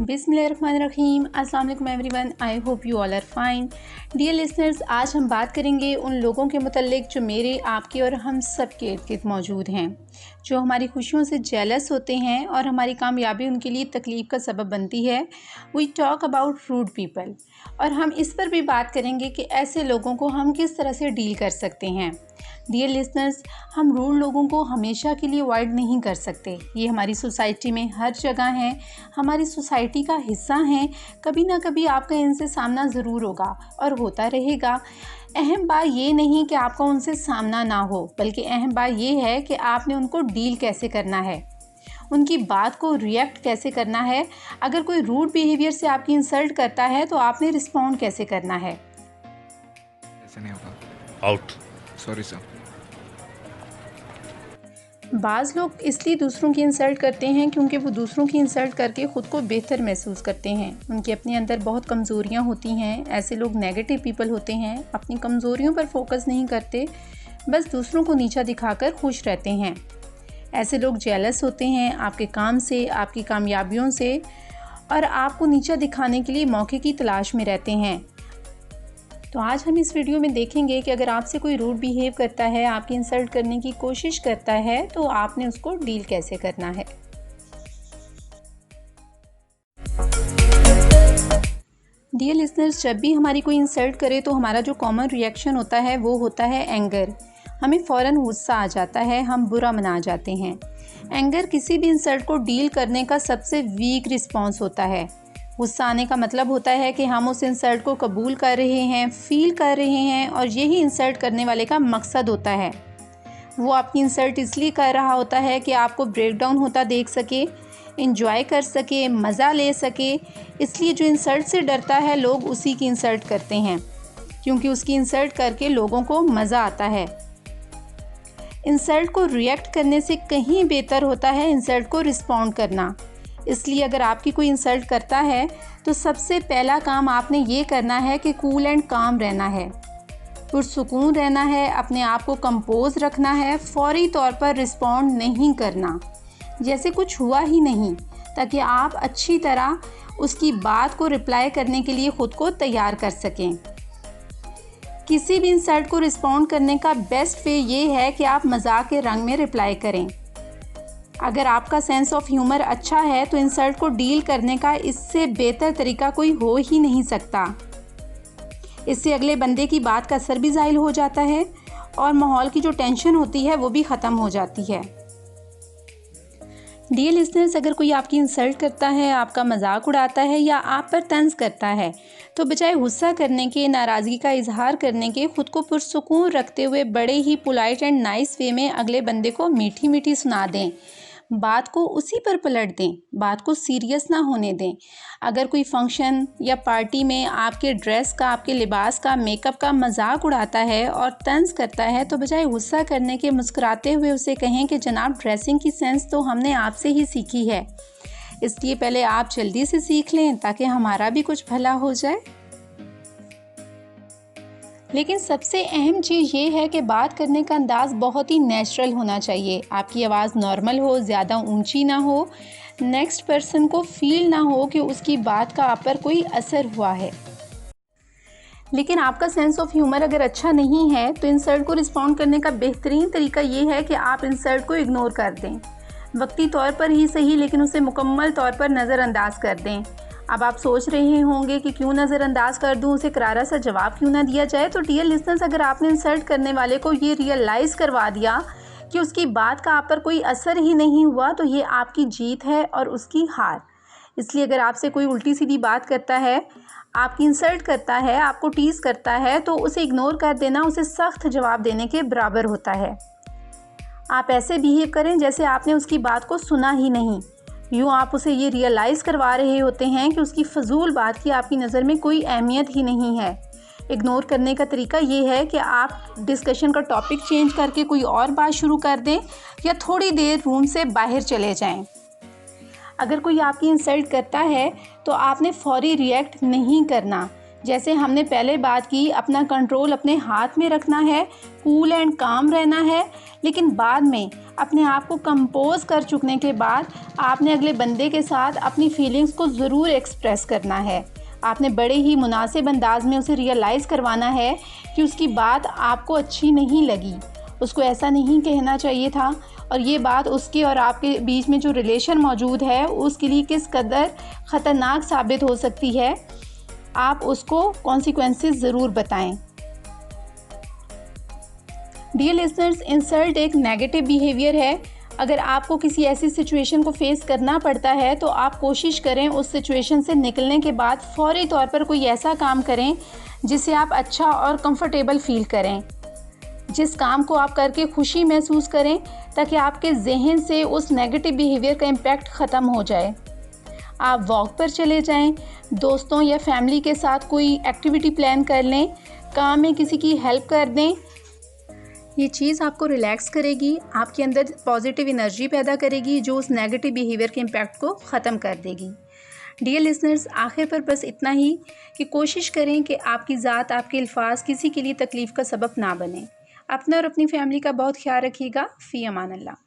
बिस्मिल्लाहिर्रहमानिर्रहीम। अस्सलाम वालेकुम everyone, I hope you all are fine. Dear listeners, आज हम बात करेंगे उन लोगों के मुतल्लिक जो मेरे, आपके और हम सब के इर्द गिर्द मौजूद हैं, जो हमारी खुशियों से जेलस होते हैं और हमारी कामयाबी उनके लिए तकलीफ़ का सबब बनती है। We talk about rude people, और हम इस पर भी बात करेंगे कि ऐसे लोगों को हम किस तरह से डील कर सकते हैं। डियर लिसनर्स, हम रूड लोगों को हमेशा के लिए अवॉइड नहीं कर सकते। ये हमारी सोसाइटी में हर जगह हैं, हमारी सोसाइटी का हिस्सा हैं। कभी ना कभी आपका इनसे सामना ज़रूर होगा और होता रहेगा। अहम बात ये नहीं कि आपका उनसे सामना ना हो, बल्कि अहम बात ये है कि आपने उनको डील कैसे करना है, उनकी बात को रिएक्ट कैसे करना है। अगर कोई रूड बिहेवियर से आपकी इंसल्ट करता है तो आपने रिस्पॉन्ड कैसे करना है। ऐसे नहीं होगा। आउट। Sorry sir. बाज़ लोग इसलिए दूसरों की इंसल्ट करते हैं क्योंकि वो दूसरों की इंसल्ट करके ख़ुद को बेहतर महसूस करते हैं। उनके अपने अंदर बहुत कमज़ोरियाँ होती हैं। ऐसे लोग नेगेटिव पीपल होते हैं, अपनी कमज़ोरियों पर फोकस नहीं करते, बस दूसरों को नीचा दिखाकर खुश रहते हैं। ऐसे लोग जेलस होते हैं आपके काम से, आपकी कामयाबियों से, और आपको नीचा दिखाने के लिए मौके की तलाश में रहते हैं। तो आज हम इस वीडियो में देखेंगे कि अगर आपसे कोई रूड बिहेव करता है, आपकी इंसल्ट करने की कोशिश करता है, तो आपने उसको डील कैसे करना है। डियर लिसनर्स, जब भी हमारी कोई इंसल्ट करे तो हमारा जो कॉमन रिएक्शन होता है वो होता है एंगर। हमें फ़ौरन गुस्सा आ जाता है, हम बुरा मना जाते हैं। एंगर किसी भी इंसल्ट को डील करने का सबसे वीक रिस्पॉन्स होता है। गुस्सा आने का मतलब होता है कि हम उस इंसल्ट को कबूल कर रहे हैं, फ़ील कर रहे हैं, और यही इंसल्ट करने वाले का मकसद होता है। वो आपकी इंसल्ट इसलिए कर रहा होता है कि आपको ब्रेक डाउन होता देख सके, इंजॉय कर सके, मज़ा ले सके। इसलिए जो इंसल्ट से डरता है लोग उसी की इंसल्ट करते हैं, क्योंकि उसकी इंसल्ट करके लोगों को मज़ा आता है। इंसल्ट को रिएक्ट करने से कहीं बेहतर होता है इंसल्ट को रिस्पॉन्ड करना। इसलिए अगर आपकी कोई इंसल्ट करता है तो सबसे पहला काम आपने ये करना है कि कूल एंड काम रहना है, पुरसुकून रहना है, अपने आप को कंपोज रखना है, फौरी तौर पर रिस्पॉन्ड नहीं करना जैसे कुछ हुआ ही नहीं, ताकि आप अच्छी तरह उसकी बात को रिप्लाई करने के लिए ख़ुद को तैयार कर सकें। किसी भी इंसल्ट को रिस्पॉन्ड करने का बेस्ट वे ये है कि आप मजाक के रंग में रिप्लाई करें। अगर आपका सेंस ऑफ ह्यूमर अच्छा है तो इंसल्ट को डील करने का इससे बेहतर तरीका कोई हो ही नहीं सकता। इससे अगले बंदे की बात का असर भी ज़ाहिर हो जाता है और माहौल की जो टेंशन होती है वो भी ख़त्म हो जाती है। डियर लिसनर्स, अगर कोई आपकी इंसल्ट करता है, आपका मजाक उड़ाता है या आप पर तंज करता है, तो बजाय गुस्सा करने के, नाराज़गी का इजहार करने के, ख़ुद को पुरसुकून रखते हुए बड़े ही पोलाइट एंड नाइस वे में अगले बंदे को मीठी मीठी सुना दें। बात को उसी पर पलट दें, बात को सीरियस ना होने दें। अगर कोई फंक्शन या पार्टी में आपके ड्रेस का, आपके लिबास का, मेकअप का मजाक उड़ाता है और तंज करता है, तो बजाय गुस्सा करने के मुस्कुराते हुए उसे कहें कि जनाब, ड्रेसिंग की सेंस तो हमने आपसे ही सीखी है, इसलिए पहले आप जल्दी से सीख लें ताकि हमारा भी कुछ भला हो जाए। लेकिन सबसे अहम चीज़ ये है कि बात करने का अंदाज़ बहुत ही नेचुरल होना चाहिए। आपकी आवाज़ नॉर्मल हो, ज़्यादा ऊंची ना हो, नेक्स्ट पर्सन को फील ना हो कि उसकी बात का आप पर कोई असर हुआ है। लेकिन आपका सेंस ऑफ ह्यूमर अगर अच्छा नहीं है तो इंसल्ट को रिस्पॉन्ड करने का बेहतरीन तरीका ये है कि आप इंसल्ट को इग्नोर कर दें। वक्ती तौर पर ही सही, लेकिन उसे मुकम्मल तौर पर नज़रअंदाज कर दें। अब आप सोच रहे होंगे कि क्यों नज़रअंदाज कर दूं, उसे करारा सा जवाब क्यों ना दिया जाए। तो डियर लिसनर्स, अगर आपने इंसल्ट करने वाले को ये रियलाइज़ करवा दिया कि उसकी बात का आप पर कोई असर ही नहीं हुआ, तो ये आपकी जीत है और उसकी हार। इसलिए अगर आपसे कोई उल्टी सीधी बात करता है, आपकी इंसल्ट करता है, आपको टीज़ करता है, तो उसे इग्नोर कर देना उसे सख्त जवाब देने के बराबर होता है। आप ऐसे बिहेव करें जैसे आपने उसकी बात को सुना ही नहीं। यूँ आप उसे ये रियलाइज़ करवा रहे होते हैं कि उसकी फ़जूल बात की आपकी नज़र में कोई अहमियत ही नहीं है। इग्नोर करने का तरीका ये है कि आप डिस्कशन का टॉपिक चेंज करके कोई और बात शुरू कर दें या थोड़ी देर रूम से बाहर चले जाएं। अगर कोई आपकी इंसल्ट करता है तो आपने फौरी रिएक्ट नहीं करना। जैसे हमने पहले बात की, अपना कंट्रोल अपने हाथ में रखना है, कूल एंड काम रहना है, लेकिन बाद में अपने आप को कंपोज कर चुकने के बाद आपने अगले बंदे के साथ अपनी फीलिंग्स को ज़रूर एक्सप्रेस करना है। आपने बड़े ही मुनासिब अंदाज में उसे रियलाइज़ करवाना है कि उसकी बात आपको अच्छी नहीं लगी, उसको ऐसा नहीं कहना चाहिए था और ये बात उसके और आपके बीच में जो रिलेशन मौजूद है उसके लिए किस कदर ख़तरनाक साबित हो सकती है। आप उसको कॉन्सिक्वेंसेस ज़रूर बताएं। डियर लिसनर्स, इंसल्ट एक नेगेटिव बिहेवियर है। अगर आपको किसी ऐसी सिचुएशन को फेस करना पड़ता है तो आप कोशिश करें उस सिचुएशन से निकलने के बाद फौरी तौर पर कोई ऐसा काम करें जिससे आप अच्छा और कंफर्टेबल फील करें, जिस काम को आप करके खुशी महसूस करें, ताकि आपके जहन से उस नेगेटिव बिहेवियर का इम्पैक्ट ख़त्म हो जाए। आप वॉक पर चले जाएं, दोस्तों या फैमिली के साथ कोई एक्टिविटी प्लान कर लें, काम में किसी की हेल्प कर दें। ये चीज़ आपको रिलैक्स करेगी, आपके अंदर पॉजिटिव एनर्जी पैदा करेगी जो उस नेगेटिव बिहेवियर के इम्पैक्ट को ख़त्म कर देगी। डियर लिसनर्स, आखिर पर बस इतना ही कि कोशिश करें कि आपकी ज़ात, आपके अल्फाज किसी के लिए तकलीफ़ का सबब ना बने। अपना और अपनी फैमिली का बहुत ख्याल रखिएगा। फ़ी अमान अल्लाह।